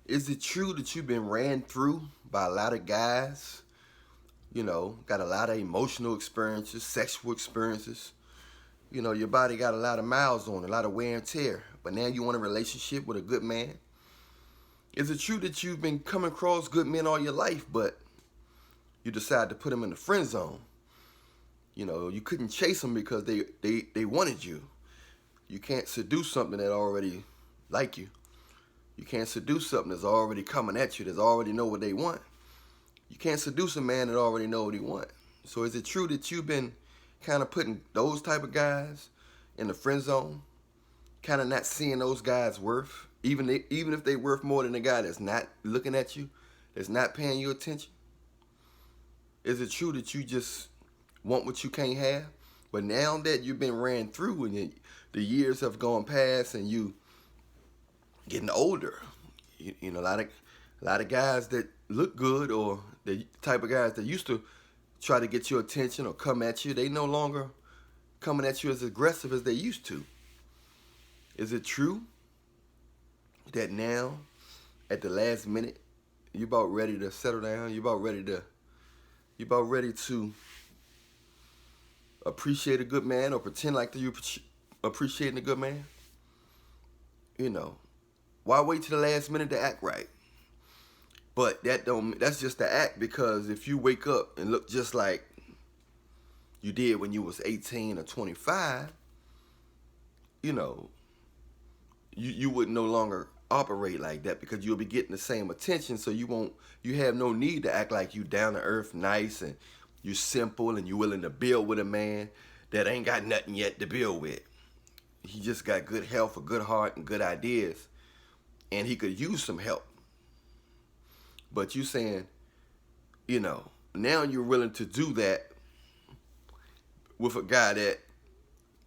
Is it true that you've been ran through by a lot of guys? Got a lot of emotional experiences, sexual experiences. Your body got a lot of miles on it, a lot of wear and tear. But now you want a relationship with a good man? Is it true that you've been coming across good men all your life, but you decide to put them in the friend zone? You couldn't chase them because they wanted you. You can't seduce something that already like you. You can't seduce something that's already coming at you, that's already know what they want. You can't seduce a man that already know what he want. So is it true that you've been kind of putting those type of guys in the friend zone, kind of not seeing those guys worth, even if they worth more than the guy that's not looking at you, that's not paying you attention? Is it true that you just want what you can't have? But now that you've been ran through and the years have gone past and you getting older, a lot of guys that look good, or the type of guys that used to try to get your attention or come at you, they no longer coming at you as aggressive as they used to. Is it true that now, at the last minute, you about ready to settle down? You about ready to appreciate a good man, or pretend like you appreciating a good man? Why wait till the last minute to act right? But that's just the act, because if you wake up and look just like you did when you was 18 or 25, you would no longer operate like that, because you'll be getting the same attention. So you have no need to act like you down to earth, nice, and you're simple, and you're willing to build with a man that ain't got nothing yet to build with. He just got good health, a good heart, and good ideas, and he could use some help. But you saying, now you're willing to do that with a guy that,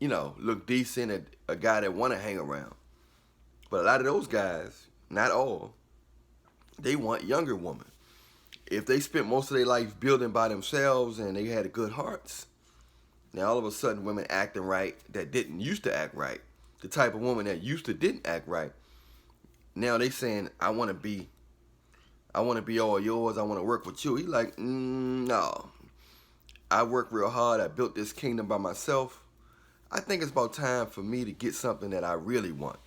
look decent, and a guy that want to hang around. But a lot of those guys, not all, they want younger women. If they spent most of their life building by themselves and they had good hearts, now all of a sudden women acting right that didn't used to act right, the type of woman that used to didn't act right, now they saying, I want to be all yours, I want to work with you. He like, no. I worked real hard, I built this kingdom by myself. I think it's about time for me to get something that I really want.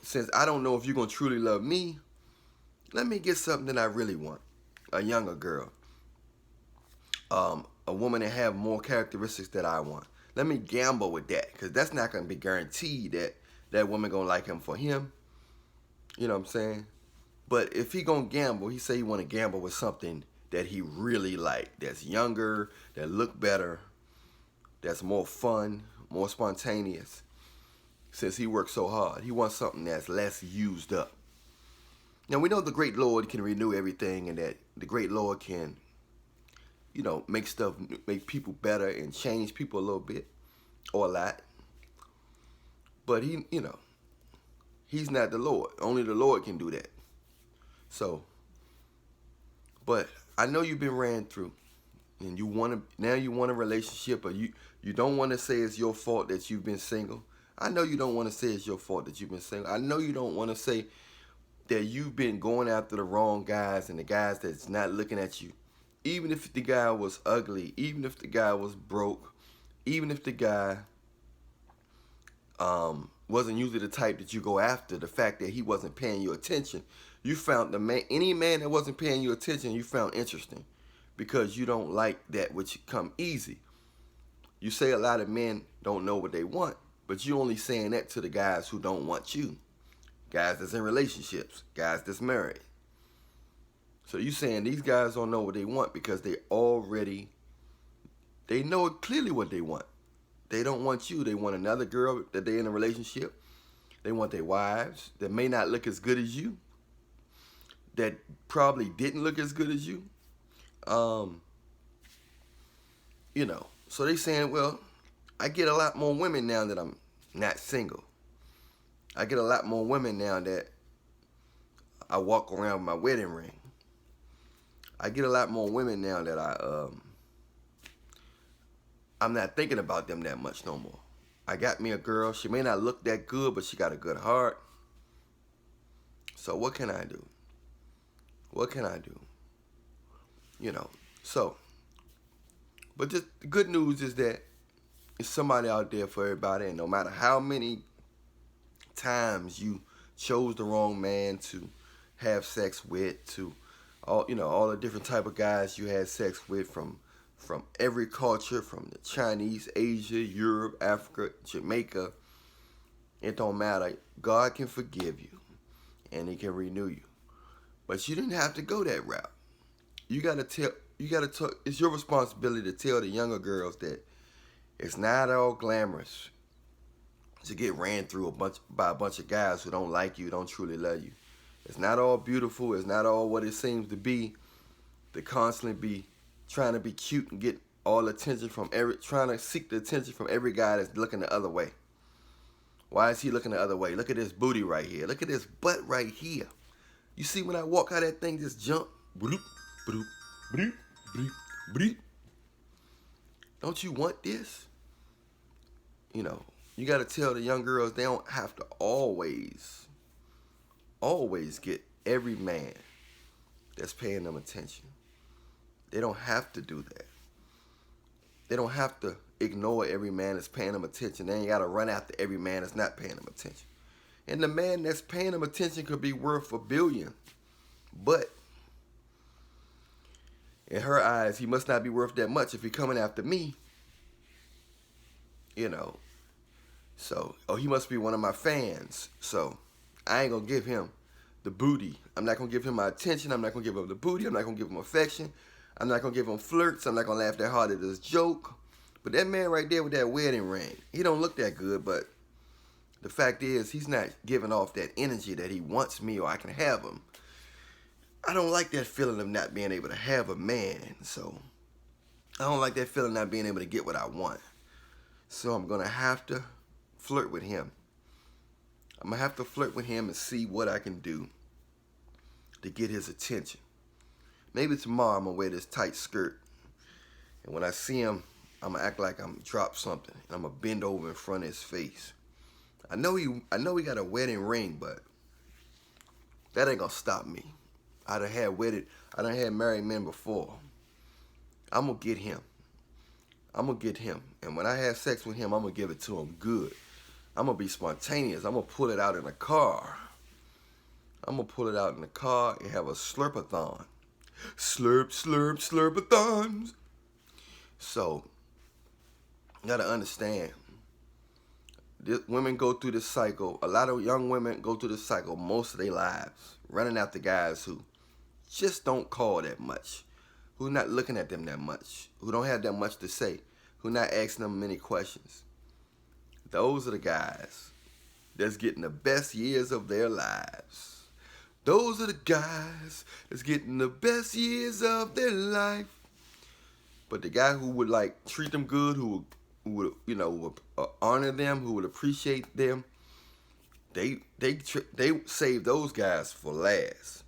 Since I don't know if you're going to truly love me, let me get something that I really want. A younger girl. A woman that have more characteristics that I want. Let me gamble with that, because that's not going to be guaranteed that that woman going to like him for him. You know what I'm saying? But if he going to gamble, he say he want to gamble with something that he really like, that's younger, that look better, that's more fun, more spontaneous. Since he works so hard, he wants something that's less used up. Now we know the great Lord can renew everything, and that the great Lord can, make people better and change people a little bit or a lot. But he's not the Lord. Only the Lord can do that. So, but I know you've been ran through, and you want a relationship, but you don't want to say it's your fault that you've been single. I know you don't want to say it's your fault that you've been single. I know you don't want to say that you've been going after the wrong guys and the guys that's not looking at you. Even if the guy was ugly, even if the guy was broke, even if the guy wasn't usually the type that you go after, the fact that he wasn't paying you attention, you found any man that wasn't paying you attention, you found interesting, because you don't like that which come easy. You say a lot of men don't know what they want, but you only saying that to the guys who don't want you. Guys that's in relationships, guys that's married. So you saying these guys don't know what they want because they know clearly what they want. They don't want you. They want another girl that they're in a relationship. They want their wives that may not look as good as you, that probably didn't look as good as you. So they saying, well, I get a lot more women now that I'm not single. I get a lot more women now that I walk around with my wedding ring. I get a lot more women now that I'm not thinking about them that much no more. I got me a girl. She may not look that good, but she got a good heart. So what can I do? What can I do? You know, so, but just the good news is that there's somebody out there for everybody, and no matter how many times you chose the wrong man to have sex with, to all the different type of guys you had sex with from every culture, from the Chinese, Asia, Europe, Africa, Jamaica, it don't matter. God can forgive you, and He can renew you. But you didn't have to go that route. You gotta talk. It's your responsibility to tell the younger girls that it's not all glamorous to get ran through by a bunch of guys who don't like you, don't truly love you. It's not all beautiful. It's not all what it seems to be. To constantly be trying to be cute and get all attention from trying to seek the attention from every guy that's looking the other way. Why is he looking the other way? Look at this booty right here. Look at this butt right here. You see when I walk, how that thing just jump? Bloop, bloop, bloop, bloop, bloop. Don't you want this? You got to tell the young girls they don't have to always get every man that's paying them attention. They don't have to do that. They don't have to ignore every man that's paying them attention. They ain't got to run after every man that's not paying them attention. And the man that's paying them attention could be worth $1 billion. But in her eyes, he must not be worth that much if he's coming after me. So, he must be one of my fans. So, I ain't going to give him the booty. I'm not going to give him my attention. I'm not going to give him the booty. I'm not going to give him affection. I'm not going to give him flirts. I'm not going to laugh that hard at his joke. But that man right there with that wedding ring, he don't look that good, but the fact is he's not giving off that energy that he wants me or I can have him. I don't like that feeling of not being able to have a man. So, I don't like that feeling of not being able to get what I want. So, I'm going to have to flirt with him. I'm going to have to flirt with him and see what I can do to get his attention. Maybe tomorrow I'm going to wear this tight skirt. And when I see him, I'm going to act like I'm drop something. And I'm going to bend over in front of his face. I know he got a wedding ring, but that ain't going to stop me. I done had married men before. I'm going to get him. And when I have sex with him, I'm going to give it to him good. I'm going to be spontaneous. I'm going to pull it out in the car. I'm going to pull it out in the car and have a slurp-a-thon. Slurp, slurp, slurp-a-thons. So, you got to understand. Women go through this cycle. A lot of young women go through this cycle most of their lives. Running after guys who just don't call that much. Who not looking at them that much. Who don't have that much to say. Who not asking them many questions. Those are the guys that's getting the best years of their lives. Those are the guys that's getting the best years of their life. But the guy who would treat them good, who would honor them, who would appreciate them, they save those guys for last.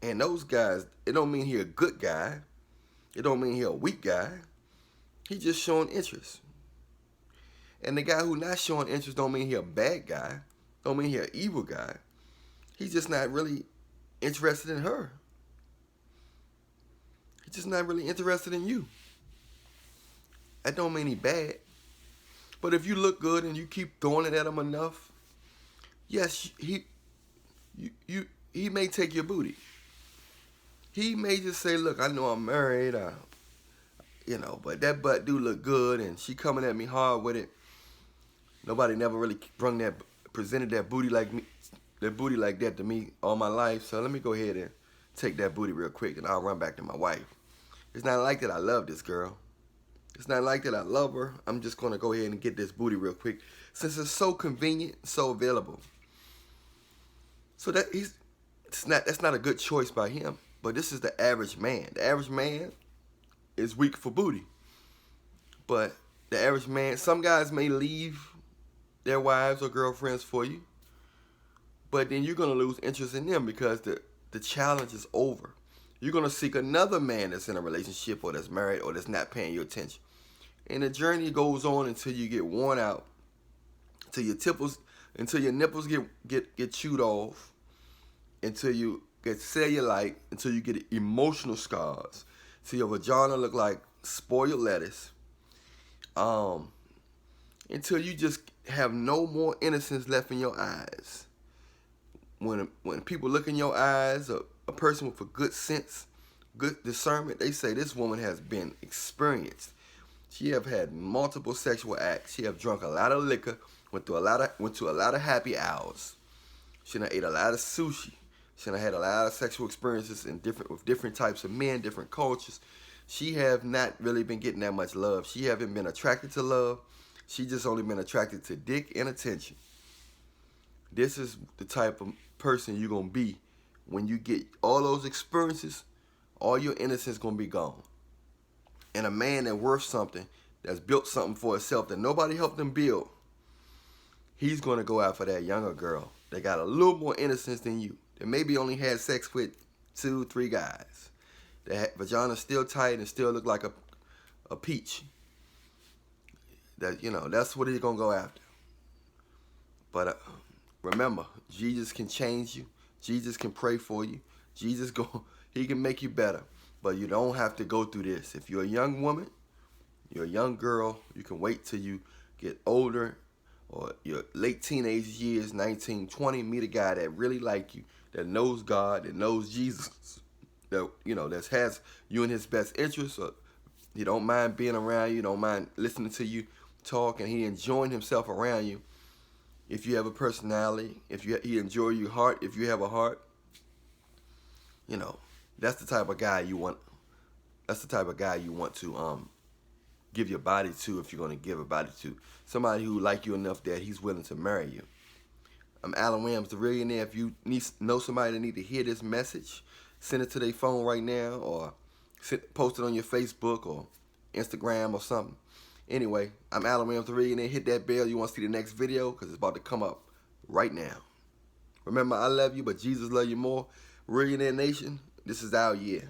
And those guys, it don't mean he a good guy. It don't mean he a weak guy. He just showing interest. And the guy who not showing interest don't mean he a bad guy. Don't mean he an evil guy. He's just not really interested in her. He's just not really interested in you. That don't mean he bad. But if you look good and you keep throwing it at him enough, yes, he may take your booty. He may just say, look, I know I'm married, but that butt do look good, and she coming at me hard with it. Nobody never really presented that booty like that to me all my life. So let me go ahead and take that booty real quick, and I'll run back to my wife. It's not like that I love this girl. It's not like that I love her. I'm just gonna go ahead and get this booty real quick, since it's so convenient, so available. So that's not a good choice by him. But this is the average man. The average man is weak for booty. But the average man, some guys may leave their wives or girlfriends for you, but then you're going to lose interest in them because the challenge is over. You're going to seek another man that's in a relationship or that's married or that's not paying you attention. And the journey goes on until you get worn out, until your nipples get chewed off, until you get cellulite, until you get emotional scars. So your vagina look like spoiled lettuce. Until you just have no more innocence left in your eyes. When people look in your eyes, a person with a good sense, good discernment, they say this woman has been experienced. She have had multiple sexual acts. She have drunk a lot of liquor, went to a lot of happy hours. She done ate a lot of sushi. She done had a lot of sexual experiences with different types of men, different cultures. She have not really been getting that much love. She haven't been attracted to love. She just only been attracted to dick and attention. This is the type of person you're going to be when you get all those experiences. All your innocence going to be gone. And a man that's worth something, that's built something for himself that nobody helped him build, he's going to go out for that younger girl that got a little more innocence than you, that maybe only had sex with 2-3 guys, that vagina's still tight and still look like a peach. That, that's what he's going to go after. But remember, Jesus can change you. Jesus can pray for you. He can make you better. But you don't have to go through this. If you're a young woman, you're a young girl, you can wait till you get older or your late teenage years, 19, 20, meet a guy that really like you, that knows God, that knows Jesus, that, that has you in his best interest, or he don't mind being around you, don't mind listening to you talk, and he enjoying himself around you. If you have a personality, he enjoy your heart, if you have a heart, that's the type of guy you want. That's the type of guy you want to give your body to, if you're going to give a body to. Somebody who like you enough that he's willing to marry you. I'm Allan Williams, the Reallionaire. If you know somebody that need to hear this message, send it to their phone right now, or post it on your Facebook or Instagram or something. Anyway, I'm Allan Williams, the Reallionaire. Hit that bell. You want to see the next video because it's about to come up right now. Remember, I love you, but Jesus love you more. Reallionaire Nation, this is our year.